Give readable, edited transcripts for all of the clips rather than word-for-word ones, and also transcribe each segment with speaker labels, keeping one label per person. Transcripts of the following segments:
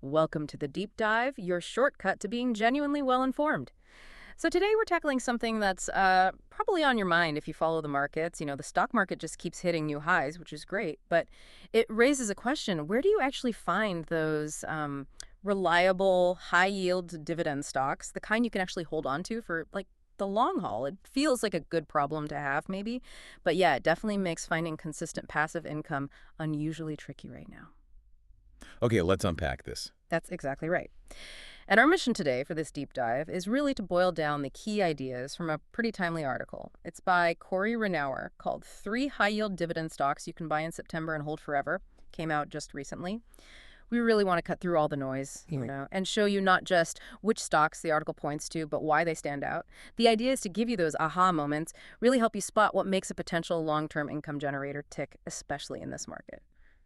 Speaker 1: Welcome to the Deep Dive, your shortcut to being genuinely well-informed. So today we're tackling something that's probably on your mind if you follow the markets. The stock market just keeps hitting new highs, which is great, but it raises a question. Where do you actually find those reliable, high-yield dividend stocks, the kind you can actually hold on to for, like, the long haul? It feels like a good problem to have, maybe, but yeah, it definitely makes finding consistent passive income unusually tricky right now.
Speaker 2: Okay, let's unpack this.
Speaker 1: That's exactly right. And our mission today for this deep dive is really to boil down the key ideas from a pretty timely article. It's by Corey Renauer, called Three High-Yield Dividend Stocks You Can Buy in September and Hold Forever. Came out just recently. We really want to cut through all the noise, and show you not just which stocks the article points to, but why they stand out. The idea is to give you those aha moments, really help you spot what makes a potential long-term income generator tick, especially in this market.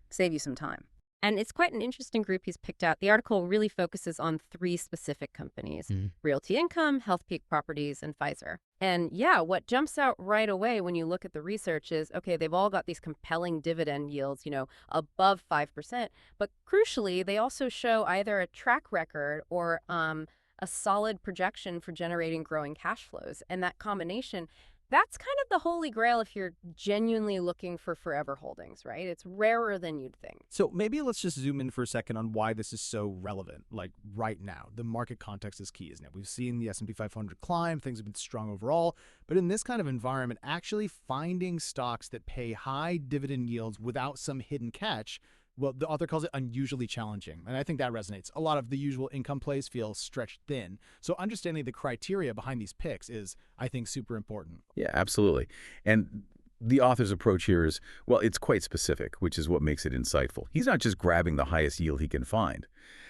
Speaker 1: Save you some time. And it's quite an interesting group he's picked out. The article really focuses on three specific companies: Realty Income, Healthpeak Properties, and Pfizer. And yeah, what jumps out right away when you look at the research is, okay, they've all got these compelling dividend yields, above 5%. But crucially, they also show either a track record or a solid projection for generating growing cash flows. And that combination, that's kind of the holy grail if you're genuinely looking for forever holdings, right? It's rarer than you'd think.
Speaker 3: So maybe let's just zoom in for a second on why this is so relevant, like right now. The market context is key, isn't it? We've seen the S&P 500 climb, things have been strong overall, but in this kind of environment, actually finding stocks that pay high dividend yields without some hidden catch, well, the author calls it unusually challenging, and I think that resonates. A lot of the usual income plays feel stretched thin, so understanding the criteria behind these picks is, I think, super important.
Speaker 2: Yeah, absolutely. And the author's approach here is, well, it's quite specific, which is what makes it insightful. He's not just grabbing the highest yield he can find.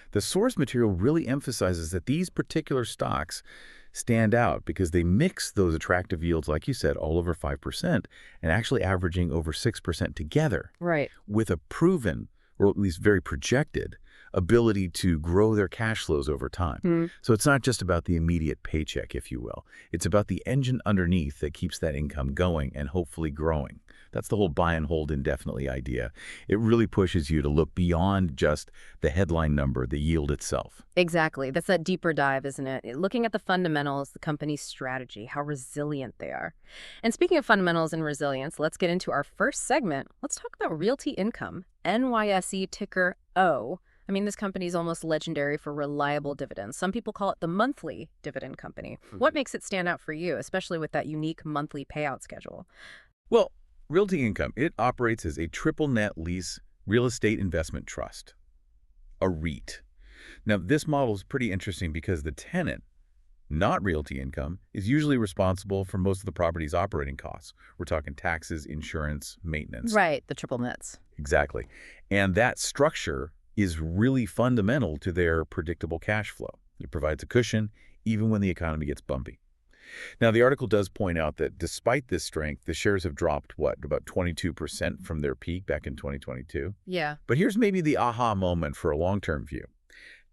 Speaker 2: The source material really emphasizes that these particular stocks stand out because they mix those attractive yields, like you said, all over 5%, and actually averaging over 6% together.
Speaker 1: Right.
Speaker 2: With a proven, or at least very projected, ability to grow their cash flows over time. So it's not just about the immediate paycheck, if you will. It's about the engine underneath that keeps that income going and hopefully growing. That's the whole buy and hold indefinitely idea. It really pushes you to look beyond just the headline number, the yield itself.
Speaker 1: Exactly. That's that deeper dive, isn't it? Looking at the fundamentals, the company's strategy, how resilient they are. And speaking of fundamentals and resilience, let's get into our first segment. Let's talk about Realty Income, NYSE ticker O. I mean, this company is almost legendary for reliable dividends. Some people call it the monthly dividend company. What makes it stand out for you, especially with that unique monthly payout schedule?
Speaker 2: Well, Realty Income, it operates as a triple net lease real estate investment trust, a REIT. Now, this model is pretty interesting because the tenant, not Realty Income, is usually responsible for most of the property's operating costs. We're talking taxes, insurance, maintenance.
Speaker 1: Right, the triple nets.
Speaker 2: Exactly. And that structure is really fundamental to their predictable cash flow. It provides a cushion even when the economy gets bumpy. Now, the article does point out that despite this strength, the shares have dropped, about 22% from their peak back in 2022?
Speaker 1: Yeah.
Speaker 2: But here's maybe the aha moment for a long-term view.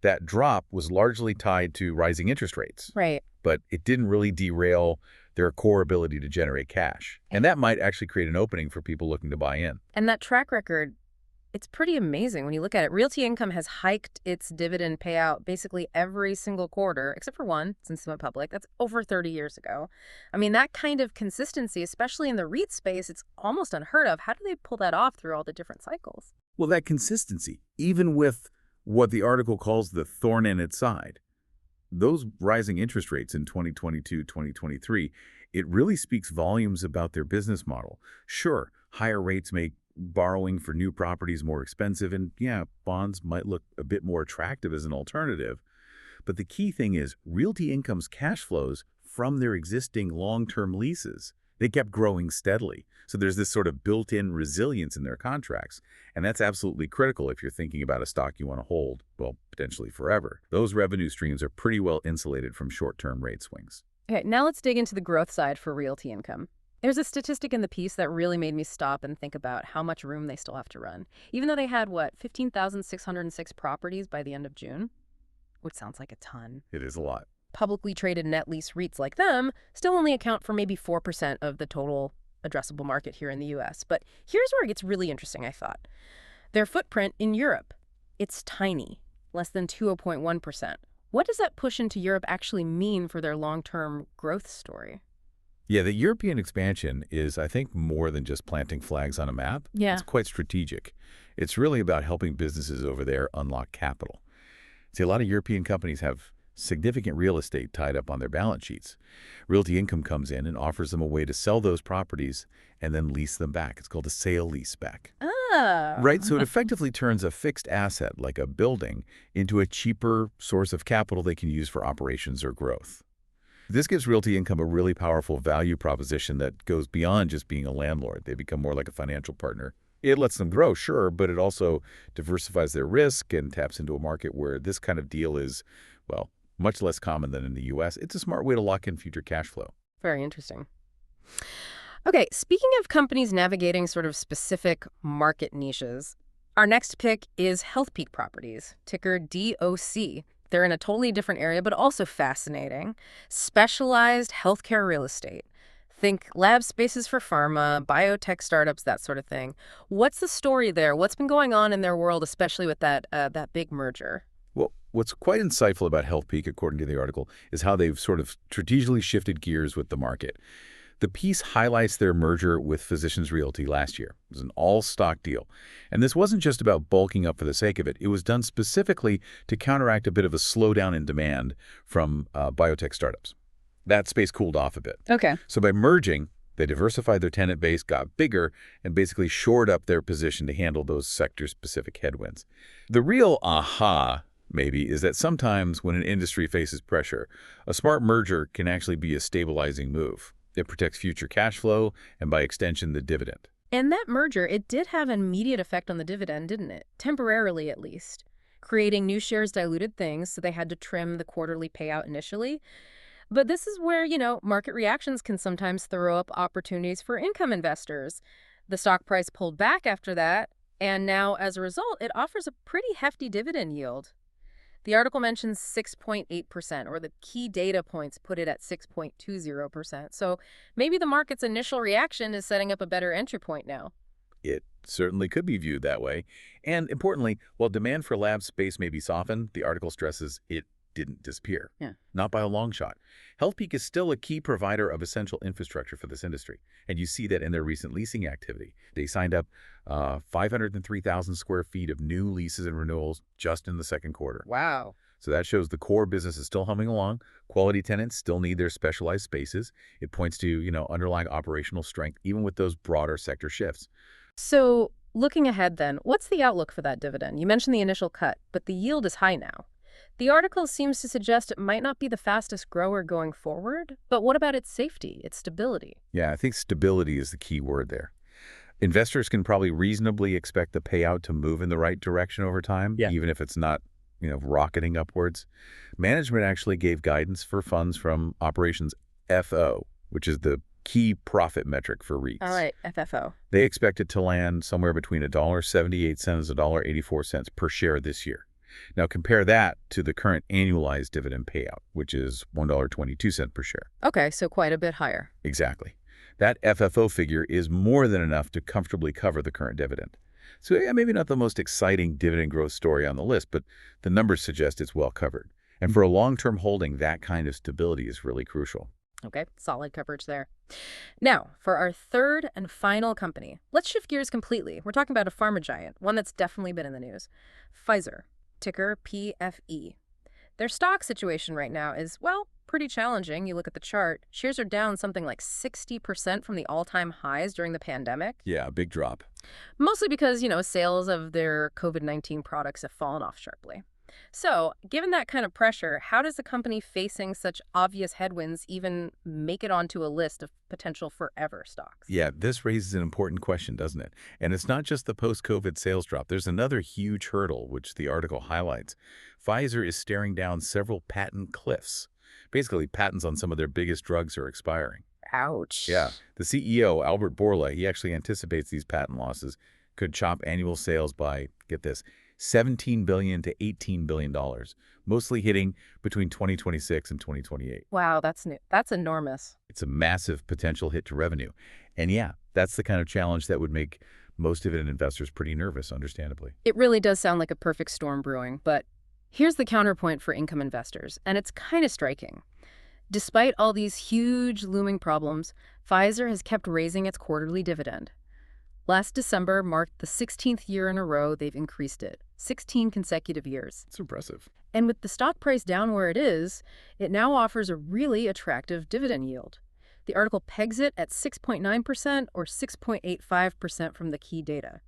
Speaker 2: That drop was largely tied to rising interest rates.
Speaker 1: Right.
Speaker 2: But it didn't really derail their core ability to generate cash. And that might actually create an opening for people looking to buy in.
Speaker 1: And that track record, it's pretty amazing when you look at it. Realty Income has hiked its dividend payout basically every single quarter, except for one since it went public. That's over 30 years ago. I mean, that kind of consistency, especially in the REIT space, it's almost unheard of. How do they pull that off through all the different cycles?
Speaker 2: Well, that consistency, even with what the article calls the thorn in its side, those rising interest rates in 2022, 2023, it really speaks volumes about their business model. Sure, higher rates make borrowing for new properties more expensive, and yeah, bonds might look a bit more attractive as an alternative. But the key thing is Realty Income's cash flows from their existing long-term leases, they kept growing steadily. So there's this sort of built-in resilience in their contracts, and that's absolutely critical if you're thinking about a stock you want to hold, well, potentially forever. Those revenue streams are pretty well insulated from short-term rate swings.
Speaker 1: Okay, now let's dig into the growth side for Realty Income. There's a statistic in the piece that really made me stop and think about how much room they still have to run. Even though they had, 15,606 properties by the end of June? Which sounds like a ton.
Speaker 2: It is a lot.
Speaker 1: Publicly traded net lease REITs like them still only account for maybe 4% of the total addressable market here in the US. But here's where it gets really interesting, I thought. Their footprint in Europe. It's tiny. less than 2.1%. What does that push into Europe actually mean for their long-term growth story?
Speaker 2: Yeah, the European expansion is, I think, more than just planting flags on a map.
Speaker 1: Yeah.
Speaker 2: It's quite strategic. It's really about helping businesses over there unlock capital. See, a lot of European companies have significant real estate tied up on their balance sheets. Realty Income comes in and offers them a way to sell those properties and then lease them back. It's called a sale-leaseback. Right, so it
Speaker 1: Oh.
Speaker 2: effectively turns a fixed asset, like a building, into a cheaper source of capital they can use for operations or growth. This gives Realty Income a really powerful value proposition that goes beyond just being a landlord. They become more like a financial partner. It lets them grow, sure, but it also diversifies their risk and taps into a market where this kind of deal is, well, much less common than in the U.S. It's a smart way to lock in future cash flow.
Speaker 1: Very interesting. Okay, speaking of companies navigating sort of specific market niches, our next pick is Healthpeak Properties, ticker DOC. They're in a totally different area, but also fascinating. Specialized healthcare real estate. Think lab spaces for pharma, biotech startups, that sort of thing. What's the story there? What's been going on in their world, especially with that big merger?
Speaker 2: Well, what's quite insightful about Healthpeak, according to the article, is how they've sort of strategically shifted gears with the market. The piece highlights their merger with Physicians Realty last year. It was an all-stock deal. And this wasn't just about bulking up for the sake of it. It was done specifically to counteract a bit of a slowdown in demand from biotech startups. That space cooled off a bit.
Speaker 1: Okay.
Speaker 2: So by merging, they diversified their tenant base, got bigger, and basically shored up their position to handle those sector-specific headwinds. The real aha, maybe, is that sometimes when an industry faces pressure, a smart merger can actually be a stabilizing move. It protects future cash flow and, by extension, the dividend.
Speaker 1: And that merger, it did have an immediate effect on the dividend, didn't it? Temporarily, at least. Creating new shares diluted things, so they had to trim the quarterly payout initially. But this is where, market reactions can sometimes throw up opportunities for income investors. The stock price pulled back after that, and now, as a result, it offers a pretty hefty dividend yield. The article mentions 6.8%, or the key data points put it at 6.20%. So maybe the market's initial reaction is setting up a better entry point now.
Speaker 2: It certainly could be viewed that way. And importantly, while demand for lab space may be softened, the article stresses it didn't disappear.
Speaker 1: Yeah.
Speaker 2: Not by a long shot. Healthpeak is still a key provider of essential infrastructure for this industry. And you see that in their recent leasing activity. They signed up 503,000 square feet of new leases and renewals just in the second quarter.
Speaker 1: Wow.
Speaker 2: So that shows the core business is still humming along. Quality tenants still need their specialized spaces. It points to, underlying operational strength, even with those broader sector shifts.
Speaker 1: So looking ahead then, what's the outlook for that dividend? You mentioned the initial cut, but the yield is high now. The article seems to suggest it might not be the fastest grower going forward, but what about its safety, its stability?
Speaker 2: Yeah, I think stability is the key word there. Investors can probably reasonably expect the payout to move in the right direction over time, even if it's not, rocketing upwards. Management actually gave guidance for funds from operations FO, which is the key profit metric for REITs.
Speaker 1: All right, FFO.
Speaker 2: They expect it to land somewhere between $1.78 and $1.84 per share this year. Now compare that to the current annualized dividend payout, which is $1.22 per share.
Speaker 1: Okay, so quite a bit higher.
Speaker 2: Exactly. That FFO figure is more than enough to comfortably cover the current dividend. So yeah, maybe not the most exciting dividend growth story on the list, but the numbers suggest it's well covered. And for a long-term holding, that kind of stability is really crucial.
Speaker 1: Okay, solid coverage there. Now, for our third and final company, let's shift gears completely. We're talking about a pharma giant, one that's definitely been in the news. Pfizer, ticker PFE. Their stock situation right now is, well, pretty challenging. You look at the chart. Shares are down something like 60% from the all-time highs during the pandemic.
Speaker 2: Yeah, a big drop.
Speaker 1: Mostly because, sales of their COVID-19 products have fallen off sharply. So, given that kind of pressure, how does a company facing such obvious headwinds even make it onto a list of potential forever stocks?
Speaker 2: Yeah, this raises an important question, doesn't it? And it's not just the post-COVID sales drop. There's another huge hurdle, which the article highlights. Pfizer is staring down several patent cliffs. Basically, patents on some of their biggest drugs are expiring.
Speaker 1: Ouch.
Speaker 2: Yeah. The CEO, Albert Bourla, he actually anticipates these patent losses could chop annual sales by, get this, $17 billion to $18 billion, mostly hitting between 2026 and 2028.
Speaker 1: Wow, that's enormous.
Speaker 2: It's a massive potential hit to revenue. And yeah, that's the kind of challenge that would make most dividend investors pretty nervous, understandably.
Speaker 1: It really does sound like a perfect storm brewing, but Here's the counterpoint for income investors, and it's kind of striking. Despite all these huge looming problems, Pfizer has kept raising its quarterly dividend. Last December marked the 16th year in a row they've increased it, 16 consecutive years.
Speaker 2: It's impressive.
Speaker 1: And with the stock price down where it is, it now offers a really attractive dividend yield. The article pegs it at 6.9% or 6.85% from the key data.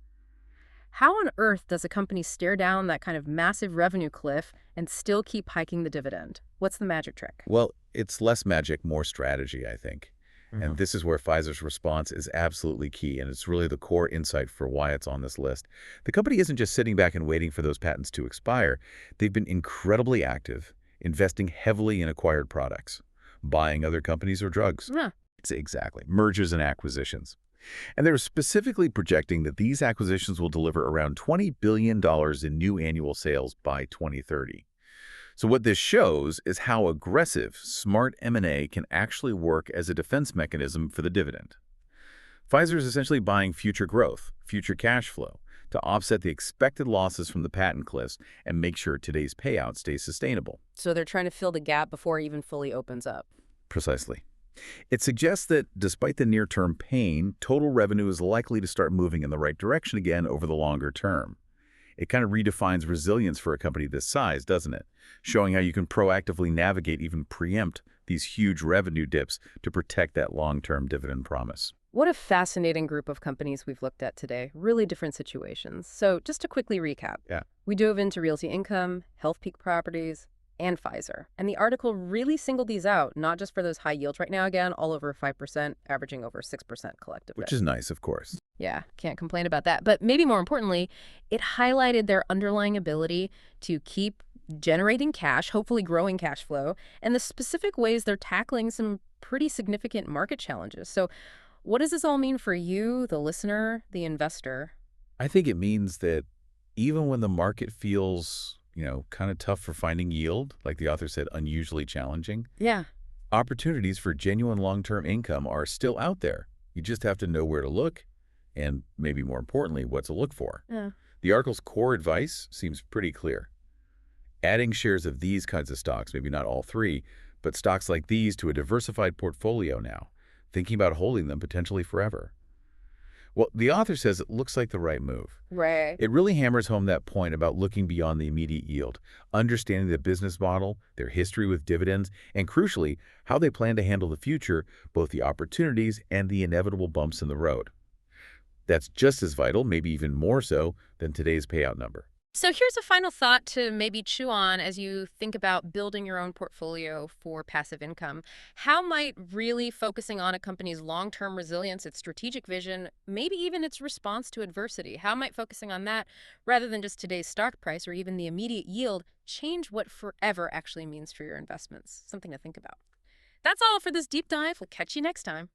Speaker 1: How on earth does a company stare down that kind of massive revenue cliff and still keep hiking the dividend? What's the magic trick?
Speaker 2: Well, it's less magic, more strategy, I think. And this is where Pfizer's response is absolutely key, and it's really the core insight for why it's on this list. The company isn't just sitting back and waiting for those patents to expire. They've been incredibly active, investing heavily in acquired products, buying other companies or drugs.
Speaker 1: Yeah.
Speaker 2: Exactly. Mergers and acquisitions. And they're specifically projecting that these acquisitions will deliver around $20 billion in new annual sales by 2030. So what this shows is how aggressive, smart M&A can actually work as a defense mechanism for the dividend. Pfizer is essentially buying future growth, future cash flow, to offset the expected losses from the patent cliffs and make sure today's payout stays sustainable.
Speaker 1: So they're trying to fill the gap before it even fully opens up.
Speaker 2: Precisely. It suggests that despite the near-term pain, total revenue is likely to start moving in the right direction again over the longer term. It kind of redefines resilience for a company this size, doesn't it? Showing how you can proactively navigate, even preempt, these huge revenue dips to protect that long-term dividend promise.
Speaker 1: What a fascinating group of companies we've looked at today. Really different situations. So just to quickly recap.
Speaker 2: Yeah.
Speaker 1: We dove into Realty Income, Healthpeak Properties, and Pfizer. And the article really singled these out, not just for those high yields right now, again, all over 5%, averaging over 6% collectively.
Speaker 2: Which is nice, of course.
Speaker 1: Yeah, can't complain about that. But maybe more importantly, it highlighted their underlying ability to keep generating cash, hopefully growing cash flow, and the specific ways they're tackling some pretty significant market challenges. So what does this all mean for you, the listener, the investor?
Speaker 2: I think it means that even when the market feels, kind of tough for finding yield, like the author said, unusually challenging,
Speaker 1: Yeah.
Speaker 2: opportunities for genuine long-term income are still out there. You just have to know where to look and, maybe more importantly, what to look for.
Speaker 1: Yeah.
Speaker 2: The article's core advice seems pretty clear. Adding shares of these kinds of stocks, maybe not all three, but stocks like these to a diversified portfolio now, thinking about holding them potentially forever. Well, the author says it looks like the right move.
Speaker 1: Right.
Speaker 2: It really hammers home that point about looking beyond the immediate yield, understanding the business model, their history with dividends, and crucially, how they plan to handle the future, both the opportunities and the inevitable bumps in the road. That's just as vital, maybe even more so, than today's payout number.
Speaker 1: So here's a final thought to maybe chew on as you think about building your own portfolio for passive income. How might really focusing on a company's long-term resilience, its strategic vision, maybe even its response to adversity, how might focusing on that rather than just today's stock price or even the immediate yield change what forever actually means for your investments? Something to think about. That's all for this deep dive. We'll catch you next time.